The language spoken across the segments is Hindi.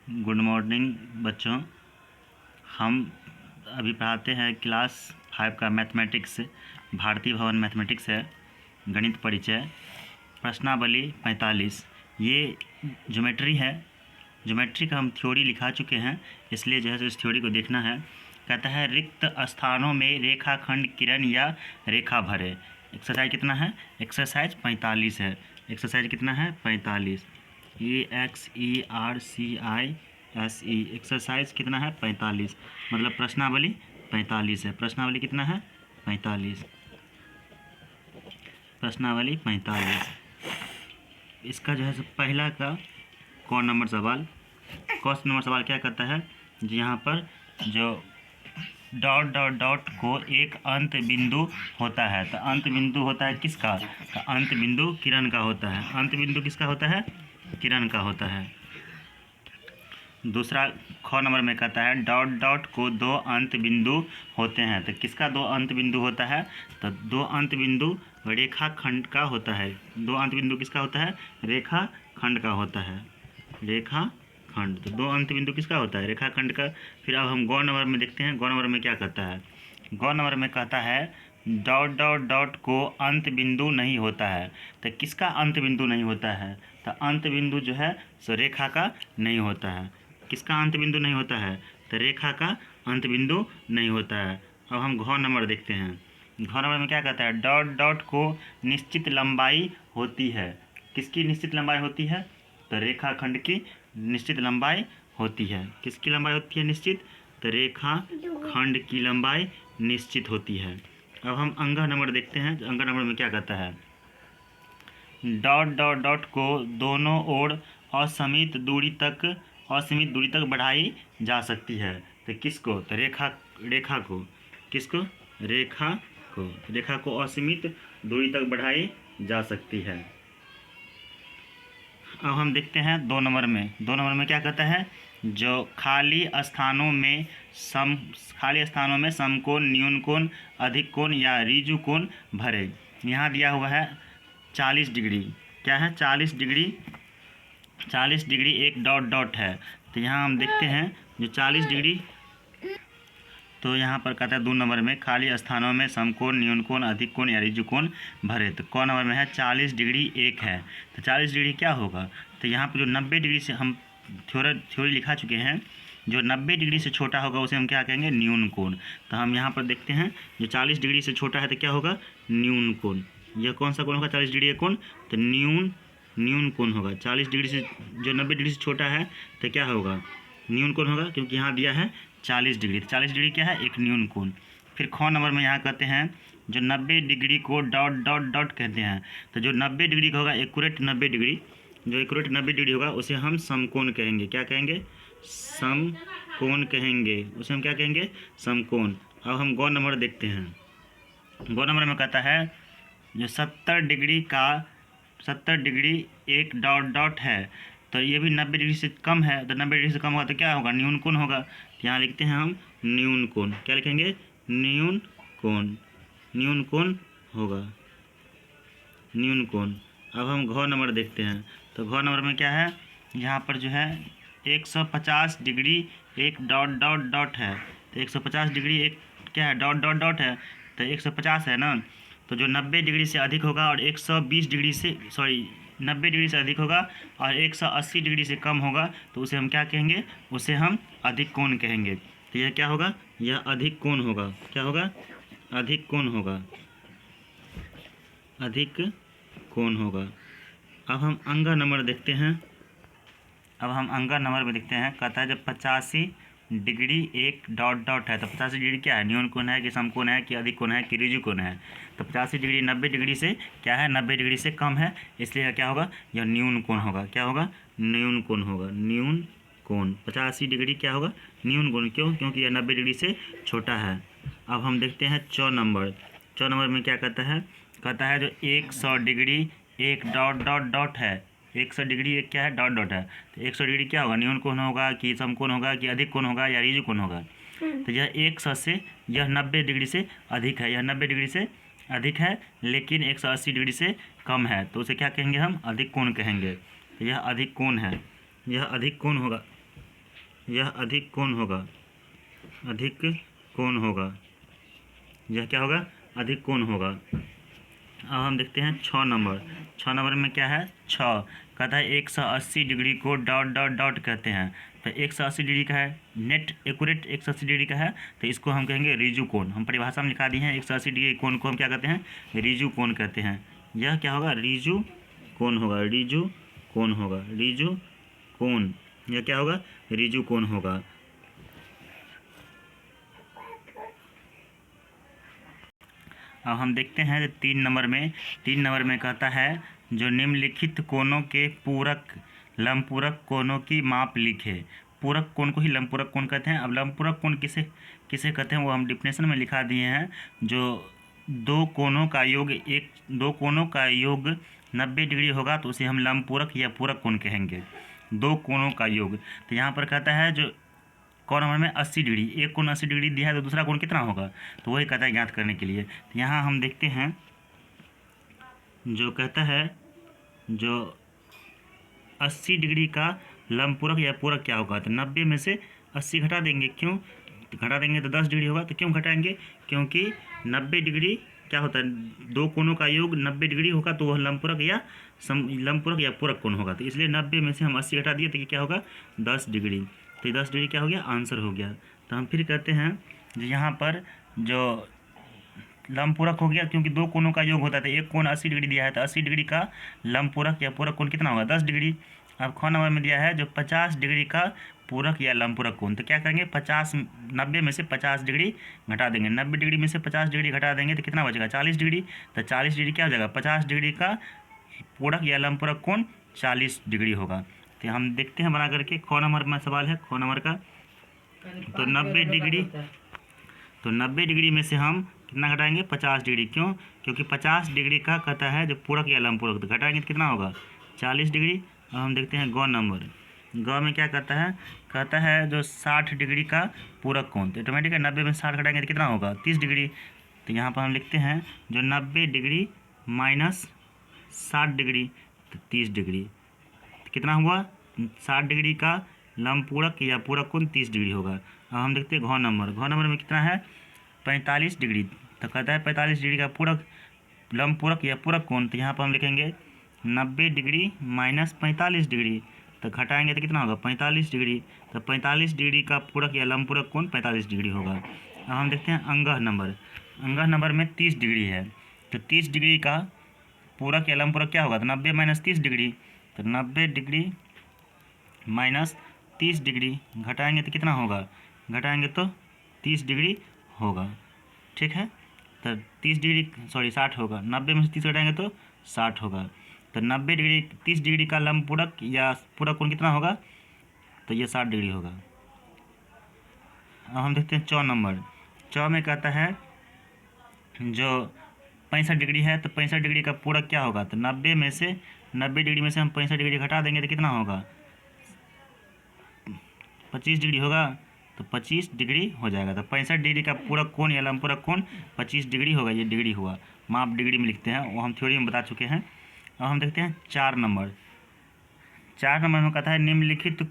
गुड मॉर्निंग बच्चों। हम अभी पढ़ाते हैं क्लास 5 का मैथमेटिक्स, भारती भवन मैथमेटिक्स है, गणित परिचय, प्रश्नावली 45। ये ज्योमेट्री है। ज्योमेट्री का हम थ्योरी लिखा चुके हैं, इसलिए जो है इस थ्योरी को देखना है। कहता है रिक्त स्थानों में रेखाखंड किरण या रेखा भरे। एक्सरसाइज कितना है? एक्सरसाइज 45 है। एक्सरसाइज कितना है? 45। EXERCISE एक्सरसाइज कितना है? 45। मतलब प्रश्नावली 45 है। प्रश्नावली कितना है? 45। प्रश्नावली 45। इसका जो है पहला का कौन नंबर सवाल, क्वेश्चन नंबर सवाल क्या कहता है? यहाँ पर जो डॉट डॉट डॉट को एक अंत बिंदु होता है, तो अंत बिंदु होता है किसका? तो अंत बिंदु किरण का होता है। अंत बिंदु किसका होता है? किरण का होता है। दूसरा ख नंबर में कहता है डॉट डॉट को दो अंत बिंदु होते हैं, तो किसका दो अंत बिंदु होता है? तो दो अंत बिंदु रेखाखंड का होता है। दो अंत बिंदु किसका होता है? रेखाखंड का होता है। रेखाखंड, तो दो अंत बिंदु किसका होता है? रेखाखंड का। फिर अब हम गौ नंबर में देखते हैं, गौ नंबर में क्या कहता है। गौ नंबर में कहता है डॉट डॉट डॉट को अंत बिंदु नहीं होता है, तो किसका अंत बिंदु नहीं होता है? तो अंत बिंदु जो है सो रेखा का नहीं होता है। किसका अंत बिंदु नहीं होता है? तो रेखा का अंत बिंदु नहीं होता है। अब हम घ नंबर देखते हैं। घ नंबर में क्या कहता है? डॉट डॉट को निश्चित लंबाई होती है। किसकी निश्चित लंबाई होती है? तो रेखाखंड की निश्चित लंबाई होती है। किसकी लंबाई होती है निश्चित? तो रेखाखंड की लंबाई निश्चित होती है। अब हम अंगह नंबर देखते हैं। अंगह नंबर में क्या कहता है? डॉट डॉट डॉट को दोनों ओर असीमित दूरी तक बढ़ाई जा सकती है, तो किसको? तो रेखा को। किसको? रेखा को असीमित दूरी तक बढ़ाई जा सकती है। अब हम देखते हैं दो नंबर में। दो नंबर में क्या कहता है? जो खाली स्थानों में समकोण, न्यून कोण, अधिक कोण या ऋजु कोण भरे। यहाँ दिया हुआ है 40 डिग्री। क्या है? 40 डिग्री। 40 डिग्री एक डॉट डॉट है, तो यहाँ हम देखते हैं जो 40 डिग्री, तो यहाँ पर कहता है 2 नंबर में खाली स्थानों में समकोण, न्यून कोण, अधिक कोण या ऋजु कोण भरे। तो कौन नंबर में है? 40 डिग्री एक है, तो 40 डिग्री क्या होगा? तो यहाँ पर जो 90 डिग्री से हम थ्योरी लिखा चुके हैं, जो 90 डिग्री से छोटा होगा उसे हम क्या कहेंगे? न्यून कोण। तो हम यहाँ पर देखते हैं जो 40 डिग्री से छोटा है तो क्या होगा? न्यून कोण। यह कौन सा कोण होगा? 40 डिग्री का कोण, तो न्यून कोण होगा। 40 डिग्री से जो 90 डिग्री से छोटा है तो क्या होगा? न्यून कोण होगा, क्योंकि यहाँ दिया है 40 डिग्री। 40 डिग्री क्या है? एक न्यून कोण। फिर ख नंबर में यहाँ कहते हैं जो 90 degree co dot dot dot कहते हैं, तो जो 90 डिग्री का होगा एक्यूरेट 90 डिग्री, जो एक्यूरेट 90 डिग्री होगा उसे हम समकोण कहेंगे। क्या कहेंगे? समकोण कहेंगे। उसे हम क्या कहेंगे? समकोण। अब हम गौ नंबर देखते हैं। गौ नंबर में कहता है जो 70 डिग्री एक डॉट डॉट है, तो ये भी 90 डिग्री से कम है, तो 90 डिग्री से कम होगा तो क्या होगा? न्यून कोण होगा। यहाँ लिखते हैं हम न्यून कोण। क्या लिखेंगे? न्यून कोण। न्यून कोण होगा, न्यून कोण। अब हम घ नंबर देखते हैं। तो घ नंबर में क्या है? यहाँ पर जो है 150 डिग्री एक डॉट डॉट डॉट है, तो 150 डिग्री एक क्या है? डॉट डॉट डॉट है, तो 150 है ना। तो जो 90 डिग्री से अधिक होगा और 120 डिग्री से 90 डिग्री से अधिक होगा और 180 डिग्री से कम होगा, तो उसे हम क्या कहेंगे? उसे हम अधिक कोण कहेंगे। तो यह क्या होगा? यह अधिक कोण होगा। क्या होगा? अधिक कोण होगा। अधिक कोण होगा। अब हम अंगा नंबर देखते हैं। अब हम अंगा नंबर में देखते हैं। कहता है जब 85 डिग्री एक डॉट डॉट है, तो 85 डिग्री क्या है? न्यून कोण है कि समकोण है कि अधिक कोण है कि ऋजु कोण है? तो 85 डिग्री 90 डिग्री से क्या है? 90 डिग्री से कम है, इसलिए क्या होगा? यह न्यून कोण होगा। क्या होगा? न्यून कोण होगा। न्यून कोण 85 डिग्री क्या होगा? न्यून कोण। क्यों? क्योंकि यह 90 डिग्री से छोटा है। अब हम देखते हैं 4 नंबर। 4 नंबर में क्या कहता है? कहता है जो 100 डिग्री एक डॉट डॉट डॉट है। 100 डिग्री एक क्या है? डॉट डॉट है, तो 100 डिग्री क्या होगा? न्यून कोण होगा कि समकोण होगा कि अधिक कोण होगा या ऋजु कोण होगा? तो यह 100 से यह 90 डिग्री से अधिक है। यह 90 डिग्री से अधिक है, लेकिन 180 डिग्री से कम है, तो उसे क्या कहेंगे? हम अधिक कोण कहेंगे। तो यह अधिक कोण है। यह अधिक कोण होगा। यह अधिक कोण होगा, अधिक कोण होगा, यह क्या होगा, अधिक कोण होगा। अब हम देखते हैं 6 नंबर। 6 नंबर में क्या है, 6 कहता है 180 degree co dot dot dot कहते हैं। तो 180 डिग्री का है, नेट एक्यूरेट 180 डिग्री का है, तो इसको हम कहेंगे रिजु कोण। हम परिभाषा में लिखा दिए हैं 180 डिग्री कोण को हम क्या कहते हैं, रिजु कोण कहते हैं। यह क्या होगा, रिजु कोण होगा, रिजु कोण होगा, रिजु कोण, यह क्या होगा, रिजु कोण होगा। अब हम देखते हैं 3 नंबर में कहता है जो निम्नलिखित कोणों के पूरक लंबपूरक कोणों की माप लिखे। पूरक कोण को ही लंबपूरक कोण कहते हैं। अब लंबपूरक कोण किसे किसे कहते हैं वो हम डिफिनेशन में लिखा दिए हैं। जो दो कोणों का योग 90 डिग्री होगा तो उसे हम लंबपूरक या पूरक कोण कहेंगे। दो कोणों का योग, तो यहाँ पर कहता है जो कोण नंबर में 80 डिग्री, एक कोण 80 डिग्री दिया है तो दूसरा कोण कितना होगा, तो वही कहता है ज्ञात करने के लिए। तो यहाँ हम देखते हैं जो कहता है जो 80 डिग्री का लंबपूरक या पूरक क्या होगा, तो 90 में से 80 घटा देंगे, क्यों, तो घटा देंगे तो 10 डिग्री होगा। तो क्यों घटाएंगे, क्योंकि 90 डिग्री क्या होता है, दो कोणों का योग 90 डिग्री होगा तो वह लंबपूरक या पूरक कोण होगा। तो इसलिए 90 में से हम 80 घटा दिए तो ये क्या होगा, 10 डिग्री। तो ये 10 डिग्री क्या हो गया, आंसर हो गया। तो हम फिर कहते हैं जो यहाँ पर जो लंबपूरक हो गया, क्योंकि दो कोणों का योग होता है, तो एक कोण 80 डिग्री दिया है तो 80 डिग्री का लंबपूरक या पूरक कोण कितना होगा, 10 डिग्री। अब ख नंबर में दिया है जो 50 डिग्री का पूरक या लंबपूरक कोण, तो क्या करेंगे 90 में से 50 डिग्री घटा देंगे। 90 डिग्री में से 50 डिग्री घटा देंगे तो कितना बचेगा, 40 डिग्री। तो 40 डिग्री क्या हो जाएगा, 50 डिग्री का पूरक या लंबपूरक कोण 40 डिग्री होगा। तो हम देखते हैं बना करके, ख नंबर में सवाल है, ख नंबर का। तो 90 डिग्री में से हम कितना घटाएंगे, 50 डिग्री। क्यों, क्योंकि 50 डिग्री का कहता है जो पूरक या लंबपूरक, तो घटाएंगे तो कितना होगा, 40 डिग्री। अब हम देखते हैं ग नंबर। ग में क्या कहता है जो 60 डिग्री का पूरक कोण, तो ऑटोमेटिक है 90 में 60 घटाएंगे तो कितना होगा, 30 डिग्री। तो यहाँ पर हम लिखते हैं जो 90 डिग्री माइनस 60 डिग्री, तो 30 डिग्री। तो कितना हुआ, 60 डिग्री का लंबपूरक या पूरक कोण 30 डिग्री होगा। अब हम देखते हैं घ नंबर। घ नंबर में कितना है, 45 डिग्री। तो कहता है 45 डिग्री का पूरक लंबपूरक या पूरक कोण, तो यहाँ पर हम लिखेंगे 90 डिग्री माइनस 45 डिग्री, तो घटाएंगे तो कितना होगा, 45 डिग्री। तो 45 डिग्री का पूरक या लंबपूरक कोण 45 डिग्री होगा। अब हम देखते हैं अंगह नंबर। अंगह नंबर में 30 डिग्री है, तो 30 डिग्री का पूरक या लंबपूरक क्या होगा, तो 90 माइनस 30 डिग्री। तो 90 डिग्री माइनस 30 डिग्री घटाएंगे तो कितना होगा, घटाएंगे तो 30 डिग्री होगा। ठीक है, तो 60 होगा। 90 में से 30 घटाएंगे तो 60 होगा। तो 90 डिग्री 30 डिग्री का लंबपूरक या पूरक कोण कितना होगा, तो ये 60 डिग्री होगा। अब हम देखते हैं चौ नंबर। चौ में कहता है जो 65 डिग्री है, तो 65 डिग्री का पूरक क्या होगा, तो 90 डिग्री में से हम 65 डिग्री घटा देंगे तो कितना होगा, 25 डिग्री होगा। तो 25 डिग्री हो जाएगा। तो 65 डिग्री का पूरक कोण या लंबपूरक कोण 25 डिग्री होगा। ये डिग्री हुआ, माप डिग्री में लिखते हैं, वो हम थ्योरी में बता चुके हैं। अब हम देखते हैं 4 नंबर। 4 नंबर में कहता है निम्नलिखित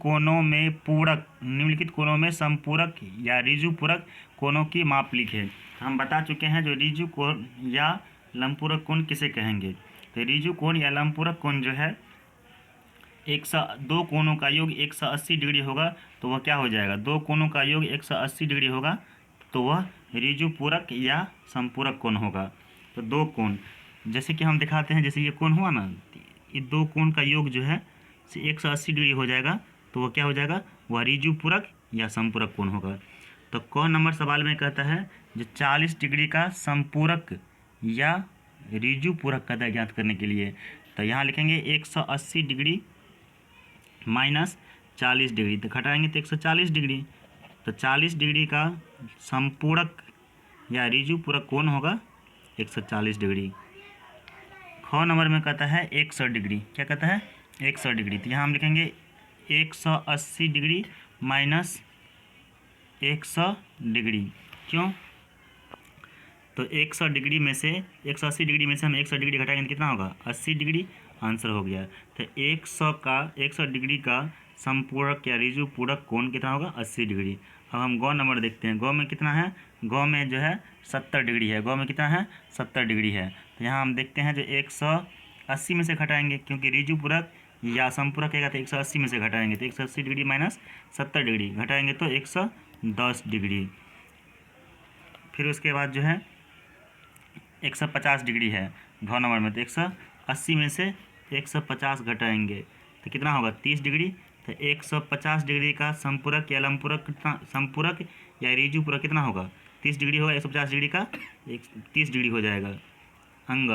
कोणों में समपूरक या ऋजु पूरक कोणों की माप लिखे। हम बता चुके हैं जो ऋजु कोण या लंबपूरक कोण किसे कहेंगे। तो ऋजु कोण या लंबपूरक कोण जो है दो कोणों का योग 180 डिग्री होगा तो वह क्या हो जाएगा, दो कोणों का योग 180 डिग्री होगा तो वह ऋजु पूरक या समपूरक कोण होगा। तो दो कोण जैसे कि हम दिखाते हैं, जैसे ये कोण हुआ ना, ये दो कोण का योग जो है 180 डिग्री हो जाएगा तो वह क्या हो जाएगा, वह ऋजु पूरक या समपूरक कोण होगा। तो क नंबर सवाल में कहता है जो 40 डिग्री का समपूरक या ऋजु पूरक कहता है ज्ञात करने के लिए। तो यहाँ लिखेंगे 180 डिग्री माइनस 40 डिग्री, तो घटाएंगे तो 140 डिग्री। तो 40 डिग्री का समपूरक या ऋजु पूरक कोण होगा 140 डिग्री। ख नंबर में कहता है 100 डिग्री, क्या कहता है 100 डिग्री। तो यहाँ हम लिखेंगे 180 डिग्री माइनस 100 डिग्री। क्यों, तो 100 डिग्री में से 180 डिग्री में से हम 100 डिग्री घटाएंगे तो कितना होगा, 80 डिग्री। आंसर हो गया। तो 100 डिग्री का समपूरक या ऋजु पूरक कोण कितना होगा 80 डिग्री। अब हम गौ नंबर देखते हैं। गौ में कितना है, गौ में जो है 70 डिग्री है। गौ में कितना है 70 डिग्री है। तो यहाँ हम देखते हैं जो 180 में से घटाएंगे, क्योंकि ऋजु पूरक या समपूरक है तो 180 में से घटाएंगे तो 180 डिग्री माइनस 70 डिग्री घटाएंगे तो 110 डिग्री। फिर उसके बाद जो है 150 डिग्री है घ नंबर में, तो 180 में से 150 घटाएंगे तो कितना होगा 30 डिग्री। तो 150 डिग्री का समपूरक या लंबपूरक कितना, समपूरक या ऋजु पूरक कितना होगा 30 डिग्री होगा। 150 डिग्री का 30 डिग्री हो जाएगा। अंग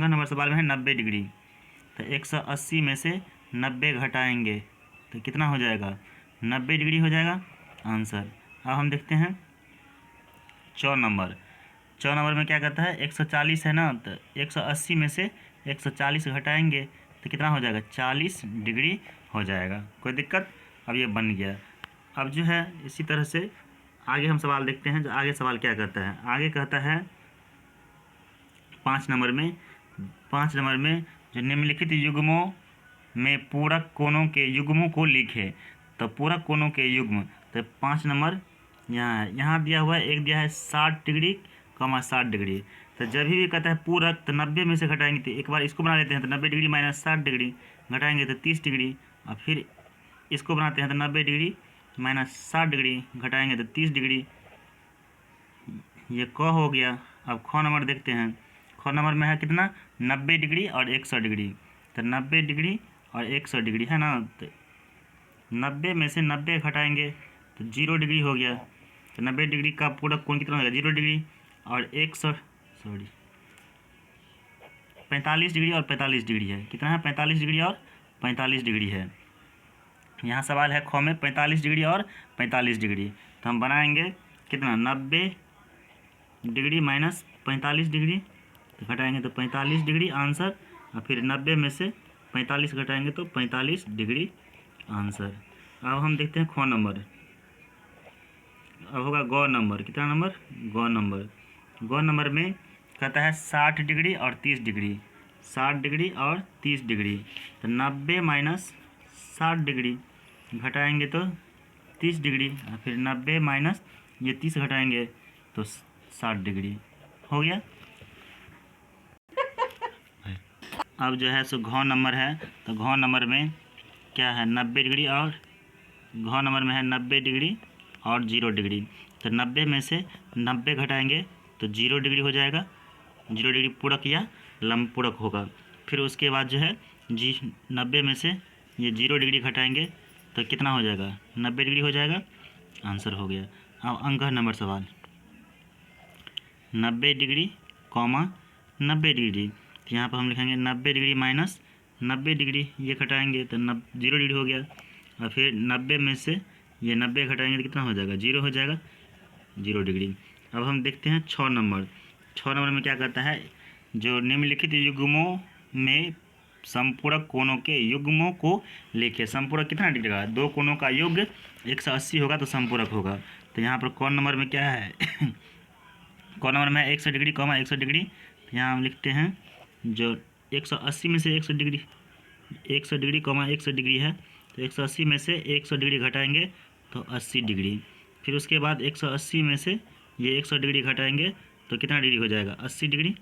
नंबर सवाल में है 90 डिग्री, तो 180 में से 90 घटाएंगे तो कितना हो जाएगा 90 डिग्री हो जाएगा आंसर। अब हम देखते हैं 4 नंबर। 4 नंबर में क्या कहता है 140 है ना, तो 180 में से 140 घटाएंगे तो कितना हो जाएगा 40 डिग्री हो जाएगा। कोई दिक्कत, अब ये बन गया। अब जो है इसी तरह से आगे हम सवाल देखते हैं। जो आगे सवाल क्या कहता है, आगे कहता है 5 नंबर में जो निम्नलिखित युग्मों में पूरक कोणों के युग्मों को लिखे। तो पूरक कोणों के युग्म, तो 5 नंबर यहाँ है, यहाँ दिया हुआ है, एक दिया है 60 डिग्री 60 डिग्री। तो जब भी कहता है पूरक तो 90 में से घटाएंगे, तो एक बार इसको बना लेते हैं तो 90 डिग्री माइनस 60 डिग्री घटाएंगे तो 30 डिग्री, और फिर इसको बनाते हैं तो 90 डिग्री माइनस 60 डिग्री घटाएंगे तो 30 डिग्री। ये क हो गया। अब ख नंबर देखते हैं। ख नंबर में है कितना 90 डिग्री और 100 डिग्री, तो 90 डिग्री और 100 डिग्री है ना, तो 90 में से 90 घटाएंगे तो 0 डिग्री हो गया। तो 90 डिग्री का पूरक कोण कितना होगा 0 डिग्री, और 45 डिग्री और 45 डिग्री है। कितना है 45 डिग्री और 45 डिग्री है। यहाँ सवाल है ख में 45 डिग्री और 45 डिग्री, तो हम बनाएंगे कितना 90 डिग्री माइनस 45 डिग्री, तो घटाएंगे तो 45 डिग्री आंसर, और फिर 90 में से 45 घटाएंगे तो 45 डिग्री आंसर। अब हम देखते हैं ख नंबर। अब होगा गौ नंबर। कितना नंबर गौ नंबर। गौ नंबर में कहता है 60 डिग्री और 30 डिग्री, 60 डिग्री और 30 डिग्री, तो 90 माइनस 60 डिग्री घटाएंगे तो 30 डिग्री, और फिर 90 माइनस ये 30 घटाएंगे तो 60 डिग्री हो गया। अब जो है सो घ नंबर है, तो घ नंबर में क्या है 90 डिग्री, और घ नंबर में है 90 डिग्री और 0 डिग्री, तो 90 में से 90 घटाएंगे तो 0 डिग्री हो जाएगा। 0 डिग्री पूरक या लंब पूरक होगा। फिर उसके बाद जो है 90 में से ये 0 डिग्री घटाएंगे तो कितना हो जाएगा 90 डिग्री हो जाएगा आंसर हो गया। अब अंक नंबर सवाल 90 डिग्री कॉमा 90 डिग्री, तो यहाँ पर हम लिखेंगे 90 डिग्री माइनस 90 डिग्री, ये घटाएंगे तो 0 डिग्री हो गया, और फिर 90 में से ये 90 घटाएंगे तो कितना हो जाएगा 0 हो जाएगा 0 डिग्री। अब हम देखते हैं 6 नंबर। 6 नंबर में क्या कहता है जो निम्नलिखित युग्मों में समपूरक कोणों के युग्मों को लिखे। समपूरक कितना डिग्री का, दो कोणों का योग 180 होगा तो समपूरक होगा। तो यहाँ पर कौन नंबर में क्या है कौन नंबर में 100 डिग्री कॉमा 100 डिग्री, तो यहाँ हम लिखते हैं जो 180 में से 100 डिग्री कॉमा 100 डिग्री है, तो 180 में से 100 डिग्री घटाएंगे तो 80 डिग्री। फिर उसके बाद 180 में से ये 100 डिग्री घटाएंगे तो कितना डिग्री हो जाएगा 80 डिग्री।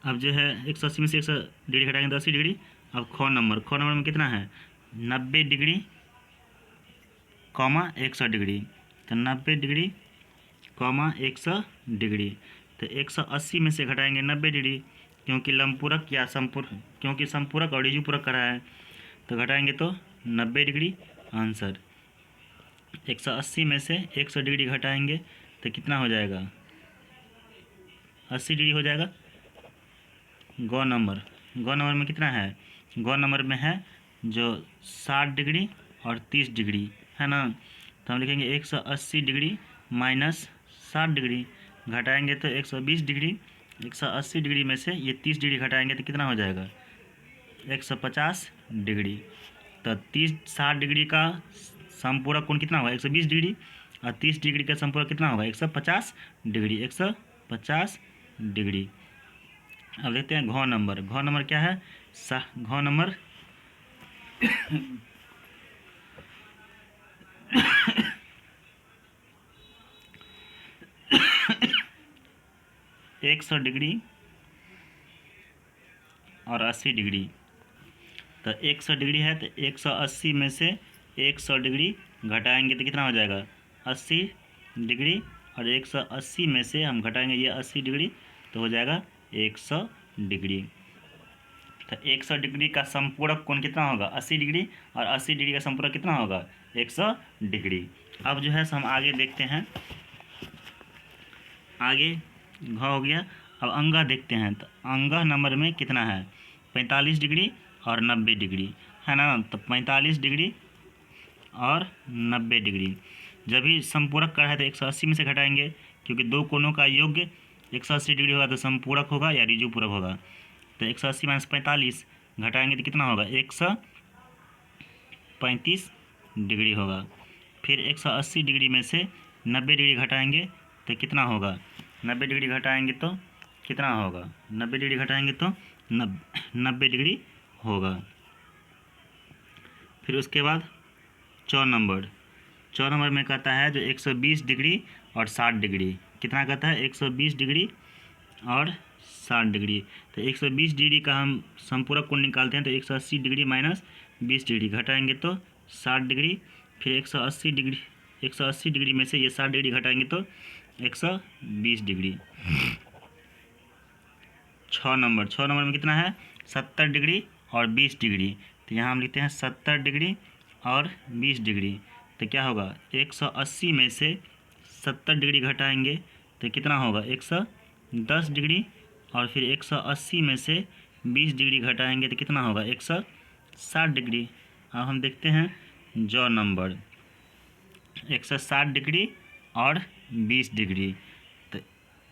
अब जो है 180 में से 100 डिग्री घटाएंगे तो 80 डिग्री। अब ख नंबर में कितना है 90 डिग्री कॉमा 100 डिग्री, तो 90 डिग्री कॉमा 100 डिग्री, तो 180 में से घटाएंगे 90 डिग्री, क्योंकि लंबपूरक या समपूरक, क्योंकि समपूरक और ऋजु पूरक करा है तो घटाएंगे तो 90 डिग्री आंसर। 180 में से 100 डिग्री घटाएंगे तो कितना हो जाएगा 80 डिग्री हो जाएगा। गौ नंबर में कितना है गौ नंबर में है जो 60 डिग्री और 30 डिग्री है ना, तो हम लिखेंगे 180 डिग्री माइनस 60 डिग्री, घटाएंगे तो 120 डिग्री। 180 डिग्री में से ये 30 डिग्री घटाएंगे तो कितना हो जाएगा 150 डिग्री। तो 60 डिग्री का समपूरक कोण कितना होगा 120 डिग्री, और 30 डिग्री का समपूरक कितना होगा 150 डिग्री। 150 डिग्री। अब देखते हैं घ नंबर क्या है घ नंबर डिग्री और 80 डिग्री। तो 100 डिग्री है तो 180 में से 100 डिग्री घटाएंगे तो कितना हो जाएगा 80 डिग्री, और 180 में से हम घटाएंगे ये 80 डिग्री तो हो जाएगा 100 डिग्री। तो 100 डिग्री का संपूरक कोण कितना होगा 80 डिग्री, और 80 डिग्री का संपूरक कितना होगा 100 डिग्री। अब जो है हम आगे देखते हैं, आगे घ हो गया। अब अंगह देखते हैं, तो अंगह नंबर में कितना है 45 डिग्री और 90 डिग्री है ना। तो 45 डिग्री और 90 डिग्री जब भी संपूरक का है तो 180 में से घटाएंगे, क्योंकि दो कोणों का योग 180 डिग्री होगा तो संपूरक होगा या ऋजुपूरक होगा। तो 180 माइनस 45 घटाएंगे तो कितना होगा 135 डिग्री होगा। फिर 180 डिग्री में से 90 डिग्री घटाएंगे तो कितना होगा 90 डिग्री घटाएंगे तो कितना होगा 90 डिग्री घटाएंगे तो 90 डिग्री होगा। फिर उसके बाद 4 नंबर में कहता है जो 120 डिग्री और 60 डिग्री, कितना कहता है 120 डिग्री और 60 डिग्री। तो 120 डिग्री का हम संपूरक कोण निकालते हैं तो 180 डिग्री माइनस 20 डिग्री घटाएंगे तो 60 डिग्री। फिर 180 डिग्री में से ये 60 डिग्री घटाएंगे तो 120 डिग्री। 6 नंबर में कितना है 70 डिग्री और 20 डिग्री। तो यहाँ हम लिखते हैं 70 डिग्री और 20 डिग्री। तो क्या होगा 180 में से 70 डिग्री घटाएंगे तो कितना होगा 110 डिग्री, और फिर 180 में से 20 डिग्री घटाएंगे तो कितना होगा 160 डिग्री। अब हम देखते हैं जॉ नंबर 160 डिग्री और 20 डिग्री। तो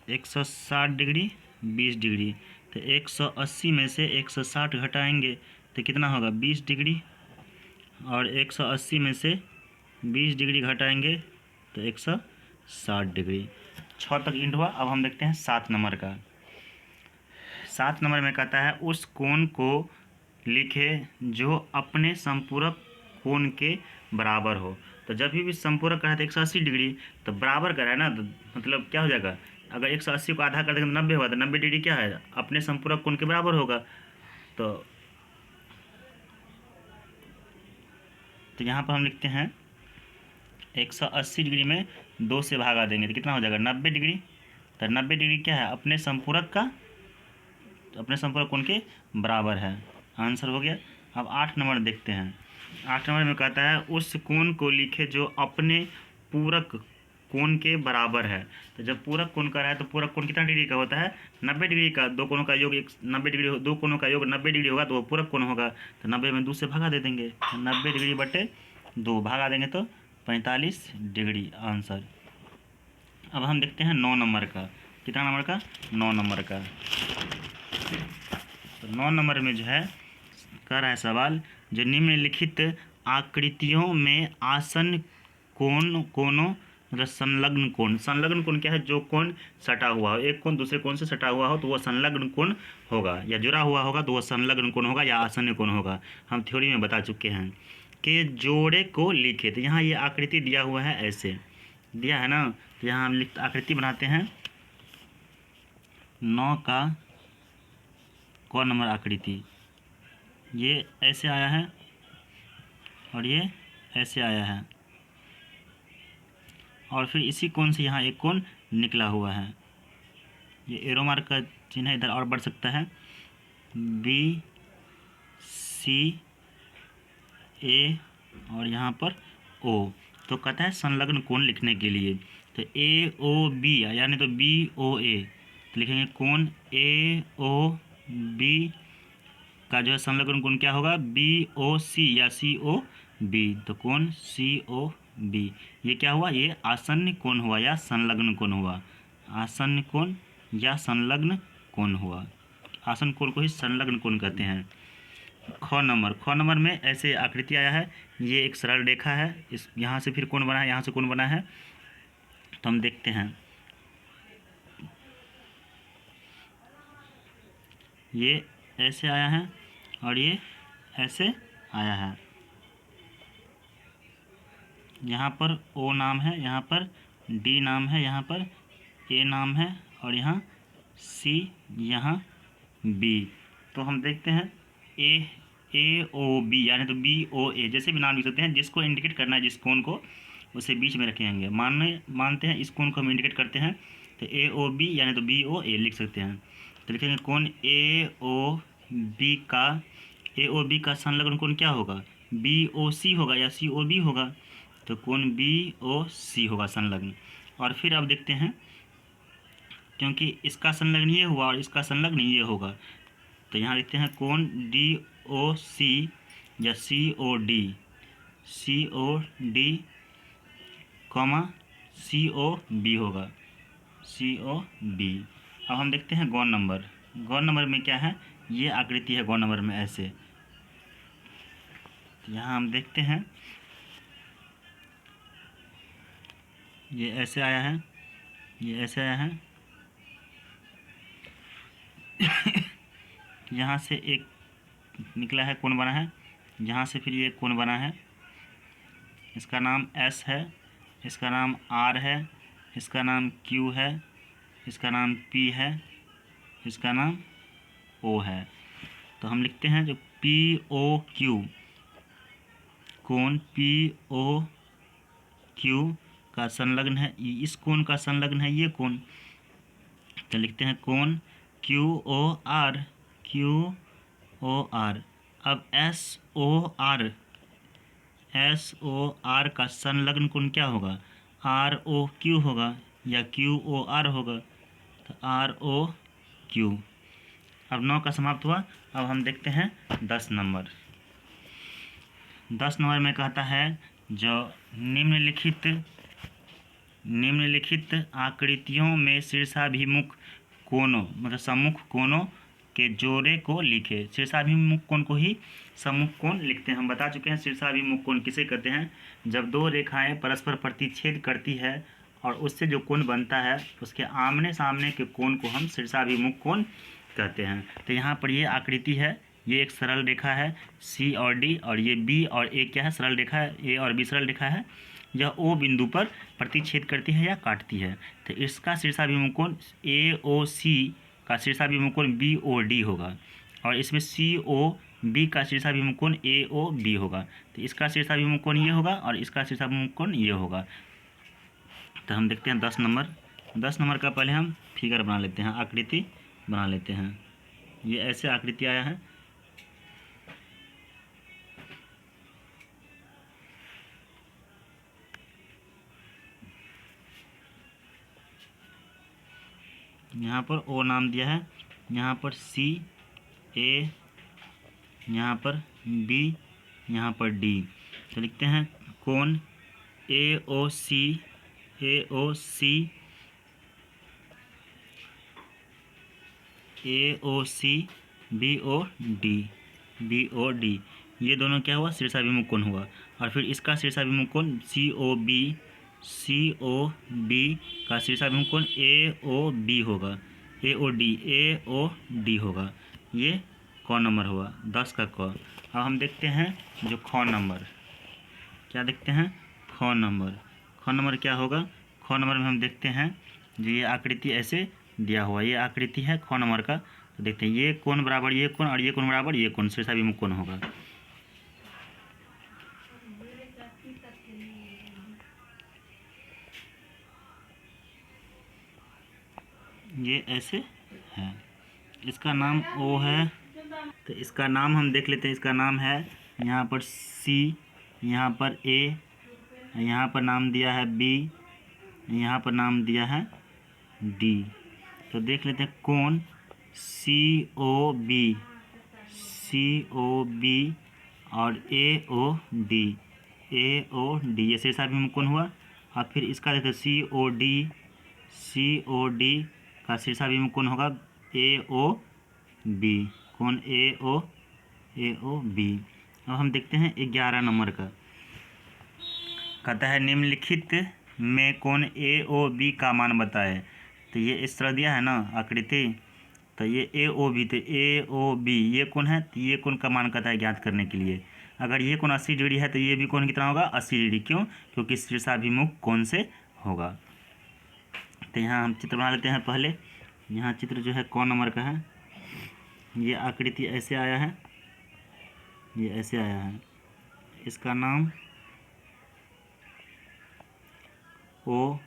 160 डिग्री 20 डिग्री, तो 180 में से 160 घटाएंगे तो कितना होगा 20 डिग्री, और 180 में से 20 डिग्री घटाएंगे तो 160 डिग्री। 6 तक इंड हुआ। अब हम देखते हैं 7 नंबर का। 7 नंबर में कहता है उस कोण को लिखे जो अपने संपूरक कोण के बराबर हो। तो जब भी संपूरक का है तो 180 डिग्री, तो बराबर का है ना, तो मतलब क्या हो जाएगा अगर 180 को आधा कर देंगे तो 90 होगा, तो 90 डिग्री क्या है अपने संपूरक कोण के बराबर होगा। तो यहाँ पर हम लिखते हैं 180 डिग्री में 2 से भागा देंगे तो कितना हो जाएगा 90 डिग्री। तो 90 डिग्री क्या है अपने संपूरक का, तो अपने संपूरक कोण के बराबर है। आंसर हो गया। अब 8 नंबर देखते हैं। 8 नंबर में कहता है उस कोण को लिखे जो अपने पूरक कोण के बराबर है। तो जब पूरक कोण का है तो पूरक कोण कितना डिग्री का होता है 90 डिग्री का। दो कोणों का योग 90 डिग्री, दो कोणों का योग 90 डिग्री होगा तो वो पूरक कोण होगा। तो 90 में 2 से भागा दे देंगे, 90 डिग्री बटे 2 भागा देंगे तो 45 डिग्री आंसर। अब हम देखते हैं 9 नंबर का। कितना नंबर का 9 नंबर का। तो 9 नंबर में जो है कह रहा है सवाल जो निम्नलिखित आकृतियों में आसन कोणों मतलब संलग्न कोण क्या है जो कोण सटा हुआ हो, एक कोण दूसरे कोण से सटा हुआ हो तो वह संलग्न कोण होगा, या जुड़ा हुआ होगा तो वह संलग्न कोण होगा या आसन्न कोण होगा। हम थ्योरी में बता चुके हैं कि जोड़े को लिखे। तो यहाँ ये आकृति दिया हुआ है, ऐसे दिया है ना, तो यहाँ हम आकृति बनाते हैं 9 का क नंबर आकृति। ये ऐसे आया है और ये ऐसे आया है, और फिर इसी कोण से यहाँ एक कोण निकला हुआ है। ये एरो मार्क का चिन्ह इधर और बढ़ सकता है, बी सी ए और यहाँ पर ओ। तो कहता है संलग्न कोण लिखने के लिए तो ए ओ बी यानी तो बी ओ ए, तो लिखेंगे कोण ए ओ बी का जो है संलग्न कोण क्या होगा बी ओ सी या सी ओ बी। तो कोण सी ओ बी ये क्या हुआ ये आसन्न कोण हुआ या संलग्न कोण हुआ, आसन्न कोण या संलग्न कोण हुआ। आसन्न कोण को ही संलग्न कोण कहते हैं। ख नंबर में ऐसे आकृति आया है, ये एक सरल रेखा है, इस यहाँ से फिर कोण बना है, यहाँ से कोण बना है। तो हम देखते हैं ये ऐसे आया है और ये ऐसे आया है। यहाँ पर ओ नाम है, यहाँ पर डी नाम है, यहाँ पर ए नाम है और यहाँ सी, यहाँ बी। तो हम देखते हैं ए ओ बी, यानी तो बी ओ ए, जैसे भी नाम लिख सकते हैं। जिसको इंडिकेट करना है, जिस कोण को, उसे बीच में रखेंगे। मानते हैं इस कोण को हम इंडिकेट करते हैं, तो ए ओ बी यानी तो बी ओ ए लिख सकते हैं। तो लिखेंगे कोण ए ओ बी का संलग्न कोण क्या होगा? बी ओ सी होगा या सी ओ बी होगा? तो कोण बी ओ सी होगा संलग्न। और फिर अब देखते हैं, क्योंकि इसका संलग्न ये हुआ और इसका संलग्न ये होगा, तो यहाँ लिखते हैं कोण डी ओ सी या सी ओ डी कॉमा सी ओ बी होगा, सी ओ बी। अब हम देखते हैं गौण नंबर। गौण नंबर में क्या है? ये आकृति है गौण नंबर में ऐसे। यहाँ हम देखते हैं ये ऐसे आया है, ये ऐसे आया है। यहाँ से एक निकला है, कोण बना है, यहाँ से फिर ये कोण बना है। इसका नाम एस है, इसका नाम आर है, इसका नाम क्यू है, इसका नाम पी है, इसका नाम ओ है। तो हम लिखते हैं जो पी ओ क्यू, कोण पी ओ क्यू का संलग्न है, इस कोण का संलग्न है ये कोण। तो लिखते हैं कोण Q O R, Q O R. अब एस ओ आर का संलग्न कोण क्या होगा? आर ओ क्यू होगा या क्यू ओ आर होगा? तो आर ओ क्यू। अब 9 का समाप्त हुआ। अब हम देखते हैं 10 नंबर। 10 नंबर में कहता है जो निम्नलिखित आकृतियों में शीर्षाभिमुख कोणों, मतलब सम्मुख कोणों के जोड़े को लिखे। शीर्षाभिमुख कोण को ही सम्मुख कोण लिखते हैं। हम बता चुके हैं शीर्षाभिमुख कोण किसे कहते हैं? जब दो रेखाएं परस्पर प्रतिच्छेद करती है और उससे जो कोण बनता है उसके आमने सामने के कोण को हम शीर्षाभिमुख कोण कहते हैं। तो यहाँ पर ये आकृति है, ये एक सरल रेखा है सी और डी, और ये बी और ए क्या है? सरल रेखा है, ए और बी सरल रेखा है। यह ओ बिंदु पर प्रतिच्छेद करती है या काटती है। तो इसका शीर्षाभिमुख कोण ए ओ सी का शीर्षाभिमुख कोण बी ओ डी होगा, और इसमें सी ओ बी का शीर्षाभिमुख कोण ए ओ बी होगा। तो इसका शीर्षाभिमुख कोण ये होगा और इसका शीर्षाभिमुख कोण ये होगा। तो हम देखते हैं 10 नंबर। 10 नंबर का पहले हम फिगर बना लेते हैं, आकृति बना लेते हैं। ये ऐसे आकृति आया है। यहाँ पर ओ नाम दिया है, यहाँ पर सी, ए, यहाँ पर बी, यहाँ पर डी। तो लिखते हैं कोण ए ओ सी बी ओ डी, ये दोनों क्या हुआ? शीर्षाभिमुख कोण हुआ। और फिर इसका शीर्षाभिमुख कोण सी ओ बी का शीर्षाभिमुख कोण ए ओ डी होगा। ये क नंबर हुआ, 10 का क। अब हम देखते हैं जो ख नंबर। क्या देखते हैं? ख नंबर। ख नंबर क्या होगा? ख नंबर में हम देखते हैं जो ये आकृति ऐसे दिया हुआ, ये आकृति है ख नंबर का। तो देखते हैं ये कोण बराबर ये कोण और ये कोण बराबर ये कोण, शीर्षाभिमुख कोण होगा। ये ऐसे है, इसका नाम ओ है। तो इसका नाम हम देख लेते हैं। इसका नाम है यहाँ पर सी, यहाँ पर ए, यहाँ पर नाम दिया है बी, यहाँ पर नाम दिया है डी। तो देख लेते हैं कोण सी ओ बी और ए ओ डी, ये शीर्षाभिमुख कोण हुआ। और फिर इसका देखते सी ओ डी का शीर्षाभिमुख कोण होगा ए ओ बी, कोण ए ओ बी। अब हम देखते हैं 11 नंबर का। कहता है निम्नलिखित में कोण ए ओ बी का मान बताए। तो ये इस तरह दिया है ना आकृति, तो ये ए ओ बी, तो ए ओ बी ये कोण है, तो ये कोण का मान कहता है ज्ञात करने के लिए। अगर ये कोण 80 डिग्री है तो ये भी कोण कितना होगा 80 डिग्री। क्यों? क्योंकि शीर्षाभिमुख कोण से होगा। तो यहाँ हम चित्र बना लेते हैं पहले। यहाँ चित्र जो है क नंबर का है। ये आकृति ऐसे आया है, ये ऐसे आया है। इसका नाम O,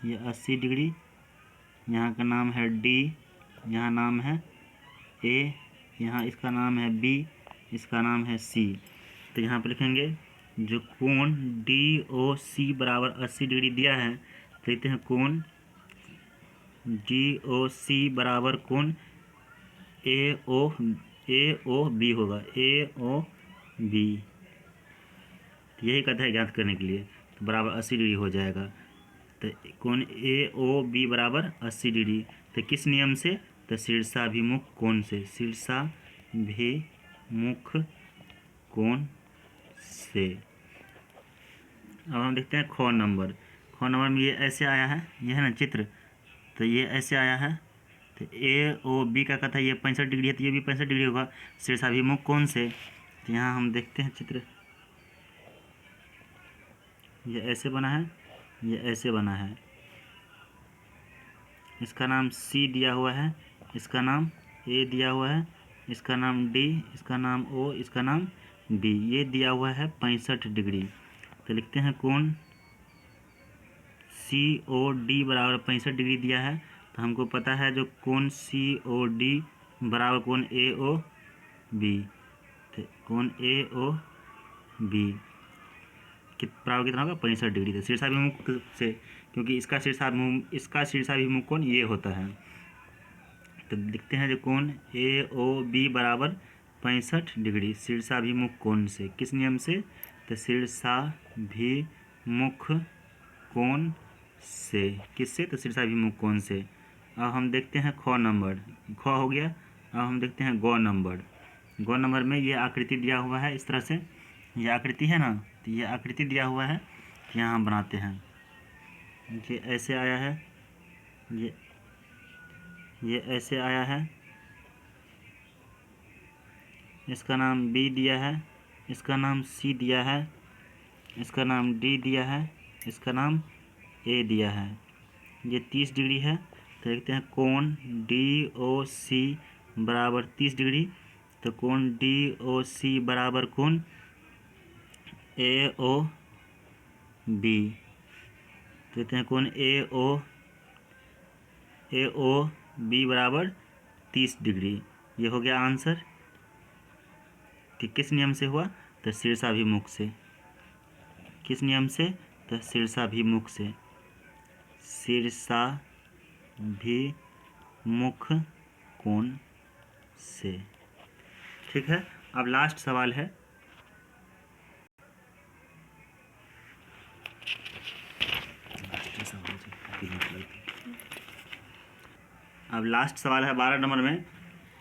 ये 80 डिग्री, यहाँ का नाम है D, यहाँ नाम है A, यहाँ इसका नाम है B, इसका नाम है C। तो यहाँ पर लिखेंगे जो कोण DOC बराबर 80 डिग्री दिया है, तो लिखते हैं कोण DOC बराबर कोण AOB होगा, AOB। यही कहता है ज्ञात करने के लिए, तो बराबर 80 डिग्री हो जाएगा। तो कोण AOB बराबर 80 डिग्री। तो किस नियम से? तो शीर्षाभिमुख कोण से, शीर्षाभिमुख कोण से। अब हम देखते हैं ख नंबर। ख नंबर में ये ऐसे आया है, ये है ना चित्र, तो ये ऐसे आया है। तो AOB का कहता है ये 65 डिग्री है, तो ये भी 65 डिग्री होगा शीर्षाभिमुख कोण से। तो यहाँ हम देखते हैं चित्र, ये ऐसे बना है, ये ऐसे बना है। इसका नाम C दिया हुआ है, इसका नाम A दिया हुआ है, इसका नाम D, इसका नाम O, इसका नाम B। ये दिया हुआ है 65 डिग्री। तो लिखते हैं कोण COD बराबर 65 डिग्री दिया है। तो हमको पता है जो कोण COD बराबर कोण AOB, तो कोण AOB बराबर कितना होगा 65 डिग्री। तो शीर्षाभिमुख से, क्योंकि इसका शीर्षाभिमुख कोण ये होता है। तो लिखते हैं जो कोण AOB बराबर 65 डिग्री शीर्षाभिमुख कोण से। किस नियम से? तो शीर्षाभिमुख कोण से। किससे? तो शीर्षाभिमुख कोण से। अब हम देखते हैं ख नंबर, ख हो गया। अब हम देखते हैं ग नंबर। ग नंबर में ये आकृति दिया हुआ है इस तरह से, ये आकृति है ना, तो ये आकृति दिया हुआ है, यहाँ हम बनाते हैं। ये ऐसे आया है, ये ऐसे आया है। इसका नाम B दिया है, इसका नाम C दिया है, इसका नाम D दिया है, इसका नाम A दिया है। ये 30 डिग्री है। तो देखते हैं कोण DOC बराबर 30 डिग्री। तो कोण DOC बराबर कोण AOB। देखते हैं कोण AOB बराबर 30 डिग्री। ये हो गया आंसर। कि किस नियम से हुआ? तो शीर्षाभिमुख से। किस नियम से? तो शीर्षाभिमुख से, शीर्षाभिमुख कोण से। ठीक है। अब लास्ट सवाल है, अब लास्ट सवाल है 12 नंबर में,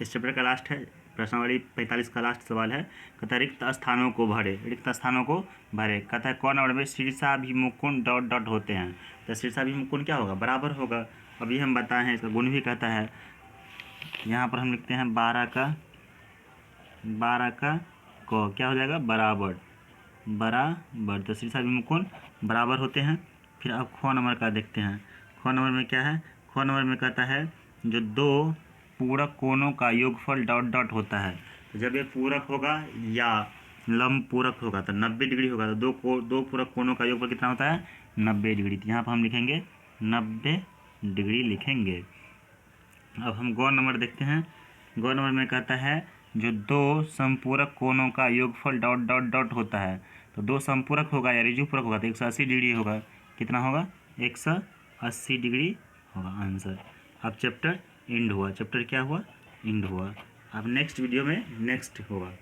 इस चैप्टर का लास्ट है, प्रश्नावली 45 का लास्ट सवाल है। कहता है रिक्त स्थानों को भरे, रिक्त स्थानों को भरे। कहता है कौन नंबर में शीर्षाभिमुख कोण डॉट डॉट होते हैं। तो शीर्षाभिमुख कोण क्या होगा? बराबर होगा। अभी हम बताए हैं, इसका गुण भी कहता है। यहाँ पर हम लिखते हैं 12 का क, क्या हो जाएगा? बराबर, बराबर। तो शीर्षाभिमुख कोण बराबर होते हैं। फिर अब ख नंबर का देखते हैं। ख नंबर में क्या है? ख नंबर में कहता है जो दो पूरक कोणों का योगफल डॉट डॉट होता है। तो जब ये पूरक होगा या लंब पूरक होगा तो 90 डिग्री होगा। तो दो पूरक कोणों का योगफल कितना होता है? 90 डिग्री। तो यहाँ पर हम लिखेंगे 90 डिग्री लिखेंगे। अब हम ग नंबर देखते हैं। ग नंबर में कहता है जो दो समपूरक कोणों का योगफल डॉट डॉट डॉट होता है। तो दो समपूरक होगा या ऋजुपूरक होगा तो 180 डिग्री होगा। कितना होगा? 180 डिग्री होगा आंसर। अब चैप्टर एंड हुआ। चैप्टर क्या हुआ? एंड हुआ। अब नेक्स्ट वीडियो में नेक्स्ट होगा।